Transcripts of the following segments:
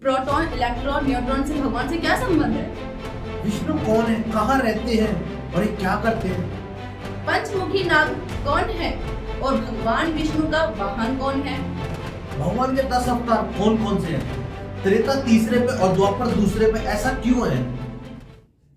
Proton, electron, neutron से भगवान से क्या संबंध है? विष्णु कौन है, कहाँ रहते हैं और ये क्या करते हैं? पंचमुखी नाग कौन है और भगवान विष्णु का वाहन कौन है? भगवान के 10 अवतार कौन कौन से हैं? त्रेता तीसरे पे और द्वापर दूसरे पे, ऐसा क्यों है?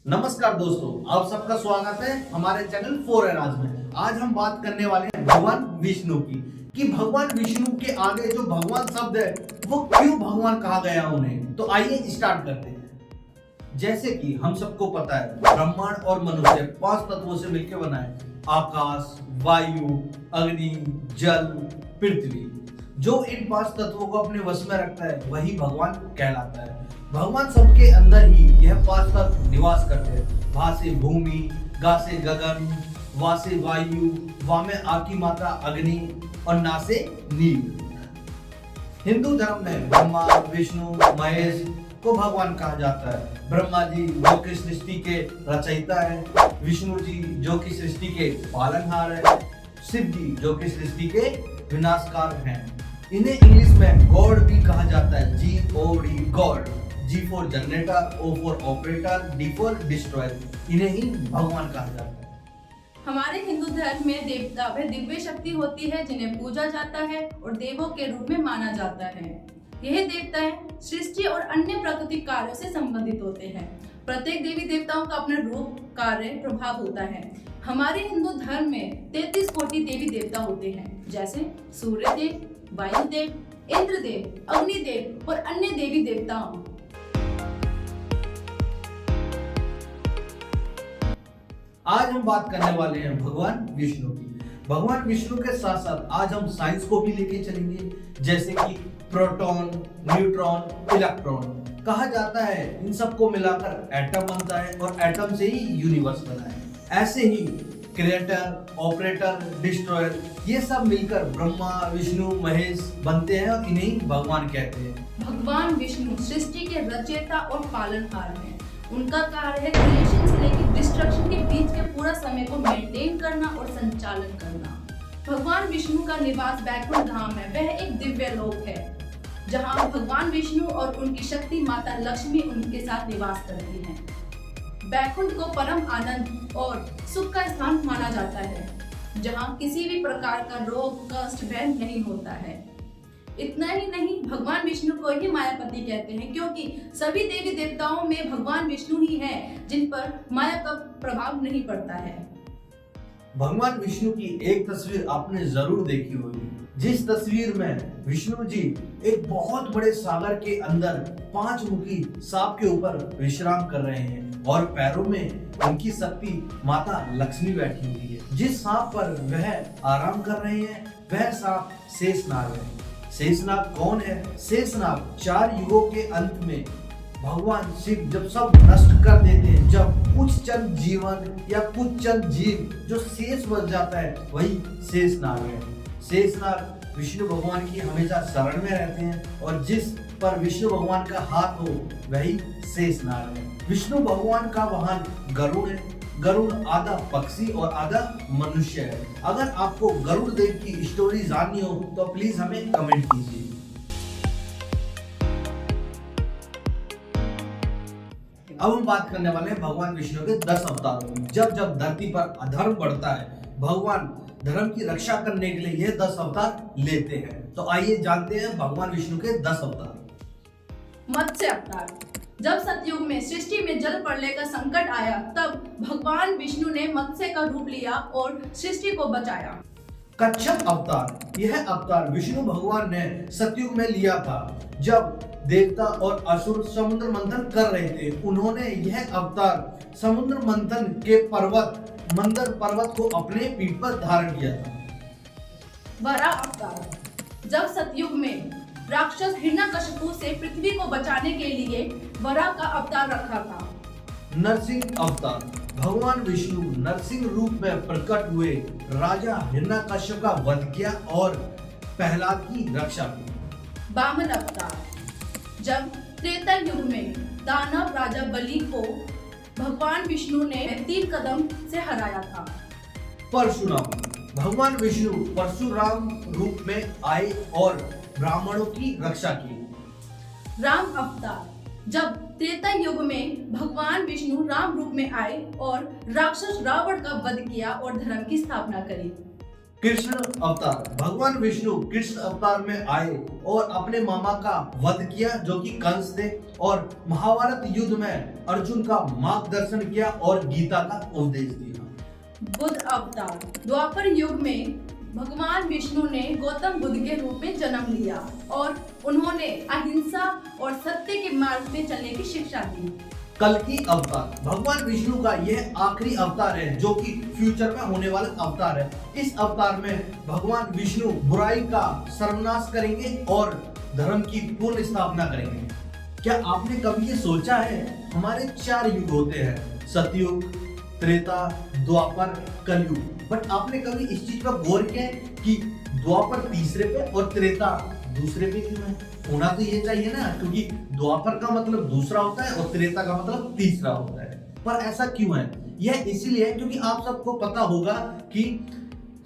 नमस्कार दोस्तों, आप सबका स्वागत है हमारे चैनल फोर एराज में। आज हम बात करने वाले हैं भगवान विष्णु की, कि भगवान विष्णु के आगे जो भगवान शब्द है वो क्यों भगवान कहा गया उन्हें। तो आइए स्टार्ट करते हैं। जैसे कि हम सबको पता है, ब्रह्मांड और मनुष्य 5 तत्वों से मिलकर बना है। आकाश, वायु, अग्नि, जल, पृथ्वी। जो इन 5 तत्वों को अपने वश में रखता है वही भगवान कहलाता है। भगवान सबके अंदर ही यह 5 तत्व निवास करते हैं। भा से भूमि, गा से गगन, वा से वायु, वा में आकी माता अग्नि और ना से नील। हिंदू धर्म में ब्रह्मा, विष्णु, महेश को भगवान कहा जाता है। ब्रह्मा जी जो कि सृष्टि के रचयिता है, विष्णु जी जो कि सृष्टि के पालनहार है, शिव जी जो कि सृष्टि के विनाशकार हैं। इन्हें इंग्लिश में गॉड भी कहा जाता है, G-O-D, God. G for generator, O for operator, D for destroyer. इन्हें ही भगवान कहा जाता है। हमारे हिंदू धर्म में देवता वह दिव्य शक्ति होती है जिन्हें पूजा जाता है और देवों के रूप में माना जाता है। यह देवताएं सृष्टि और अन्य प्राकृतिक कार्यों से संबंधित होते हैं। प्रत्येक देवी देवताओं का अपना रूप, कार्य, प्रभाव होता है। हमारे हिंदू धर्म में 33 कोटि देवी देवता होते हैं, जैसे सूर्य देव, वायु देव, इंद्रदेव, अग्निदेव और अन्य देवी देवताओं। आज हम बात करने वाले हैं भगवान विष्णु की। भगवान विष्णु के साथ साथ आज हम साइंस को भी लेके चलेंगे, जैसे कि प्रोटॉन, न्यूट्रॉन, इलेक्ट्रॉन। कहा जाता है इन सबको मिलाकर एटम बनता है और एटम से ही यूनिवर्स बना है। ऐसे ही क्रिएटर, ऑपरेटर, डिस्ट्रॉयर, ये सब मिलकर ब्रह्मा, विष्णु, महेश बनते हैं और इन्हें भगवान कहते हैं। भगवान विष्णु सृष्टि के रचयिता और पालनहार हैं। उनका कार्य है क्रिएशन से लेकर डिस्ट्रक्शन के बीच के पूरा समय को मेंटेन करना और संचालन करना। भगवान विष्णु का निवास बैकुंठ धाम है। वह एक दिव्य लोक है जहां भगवान विष्णु और उनकी शक्ति माता लक्ष्मी उनके साथ निवास करती हैं। बैकुंठ को परम आनंद और सुख का स्थान माना जाता है, जहां किसी भी प्रकार का रोग, कष्ट, भय नहीं होता है। इतना ही नहीं, भगवान विष्णु को ही मायापति कहते हैं, क्योंकि सभी देवी देवताओं में भगवान विष्णु ही हैं जिन पर माया का प्रभाव नहीं पड़ता है। भगवान विष्णु की एक तस्वीर आपने जरूर देखी होगी, जिस तस्वीर में विष्णु जी एक बहुत बड़े सागर के अंदर 5 मुखी सांप के ऊपर विश्राम कर रहे हैं और पैरों में उनकी शक्ति माता लक्ष्मी बैठी हुई है। जिस सांप पर वह आराम कर रहे हैं वह सांप शेषनाग है। शेषनाग कौन है? शेषनाग 4 युगों के अंत में भगवान शिव जब सब नष्ट कर देते हैं, जब कुछ चंद जीवन या कुछ चंद जीव जो शेष बच जाता है, वही शेषनाग है। शेषनाग विष्णु भगवान की हमेशा शरण में रहते हैं और जिस पर विष्णु भगवान का हाथ हो वही शेषनाग है। विष्णु भगवान का वाहन गरुड़ है। गरुड़ आधा पक्षी और आधा मनुष्य है। अगर आपको गरुड़ देव की स्टोरी जाननी हो तो प्लीज हमें कमेंट कीजिए। अब हम बात करने वाले हैं भगवान विष्णु के 10 अवतारों की। जब जब धरती पर अधर्म बढ़ता है, भगवान धर्म की रक्षा करने के लिए ये 10 अवतार लेते हैं। तो आइए जानते हैं भगवान विष्णु के 10 अवतार। मत्स्य अवतार। जब सतयुग में सृष्टि में जल प्रलय का संकट आया, तब भगवान विष्णु ने मत्स्य का रूप लिया और सृष्टि को बचाया। कच्छप अवतार। यह अवतार विष्णु भगवान ने सतयुग में लिया था, जब देवता और असुर समुद्र मंथन कर रहे थे। उन्होंने यह अवतार समुद्र मंथन के पर्वत मंदर पर्वत को अपने पीठ पर धारण किया था। वराह अवतार। जब सतयुग में राक्षस हिरण्यकशिपु से पृथ्वी को बचाने के लिए वराह का अवतार रखा था। नरसिंह अवतार। भगवान विष्णु नरसिंह रूप में प्रकट हुए, राजा हिरण्यकश्यप का वध किया और प्रहलाद की रक्षा की। वामन अवतार। जब त्रेता युग में दानव राजा बलि को भगवान विष्णु ने 3 कदम से हराया था। परशुराम। भगवान विष्णु परशुराम रूप में आए और ब्राह्मणों की रक्षा की। राम अवतार। जब त्रेता युग में भगवान विष्णु राम रूप में आए और राक्षस रावण का वध किया और धर्म की स्थापना करी। कृष्ण अवतार। भगवान विष्णु कृष्ण अवतार में आए और अपने मामा का वध किया जो कि कंस थे, और महाभारत युद्ध में अर्जुन का मार्गदर्शन किया और गीता का उपदेश दिया। बुद्ध अवतार। द्वापर युग में भगवान विष्णु ने गौतम बुद्ध के रूप में जन्म लिया और उन्होंने अहिंसा और सत्य के मार्ग पे चलने की शिक्षा दी। कल्कि अवतार। भगवान विष्णु का यह आखिरी अवतार है जो कि फ्यूचर में होने वाला अवतार है। इस अवतार में भगवान विष्णु बुराई का सर्वनाश करेंगे और धर्म की पूर्ण स्थापना करेंगे। क्या आपने कभी ये सोचा है, हमारे 4 युग होते हैं, सतयुग, त्रेता, द्वापर, कलयुग, बट आपने कभी इस चीज पर गौर किया है कि द्वापर तीसरे पे और त्रेता दूसरे पे क्यों है? होना तो ये चाहिए ना, क्योंकि द्वापर का मतलब दूसरा होता है और त्रेता का मतलब तीसरा होता है। पर ऐसा क्यों है? यह इसीलिए है क्योंकि आप सबको पता होगा कि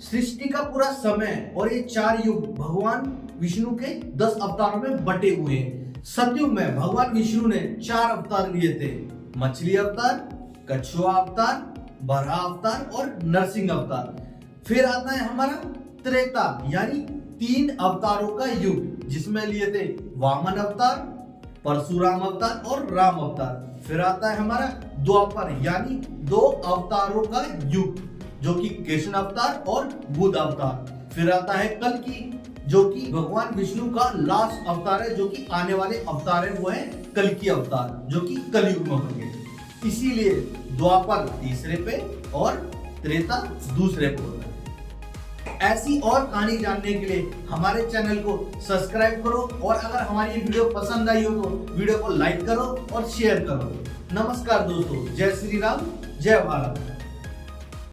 सृष्टि का पूरा समय और ये 4 युग भगवान विष्णु के 10 अवतारों में बटे हुए हैं। सतयुग में भगवान विष्णु ने 4 अवतार लिए थे, मछली अवतार, कछुआ अवतार, बराह अवतार और नरसिंह अवतार। फिर आता है हमारा त्रेता यानी 3 अवतारों का युग, जिसमें लिए थे वामन अवतार, परशुराम अवतार और राम अवतार। फिर आता है हमारा द्वापर यानी 2 अवतारों का युग जो कि कृष्ण अवतार और बुद्ध अवतार। फिर आता है कल्कि जो कि भगवान विष्णु का लास्ट अवतार है, जो कि आने वाले अवतार है वो है कल्कि अवतार जो कि कलयुग में होंगे। इसीलिए द्वापर तीसरे पे और त्रेता दूसरे पे होता है। ऐसी और कहानी जानने के लिए हमारे चैनल को सब्सक्राइब करो, और अगर हमारी वीडियो पसंद आई हो तो वीडियो को लाइक करो और शेयर करो। नमस्कार दोस्तों, जय श्री राम, जय भारत।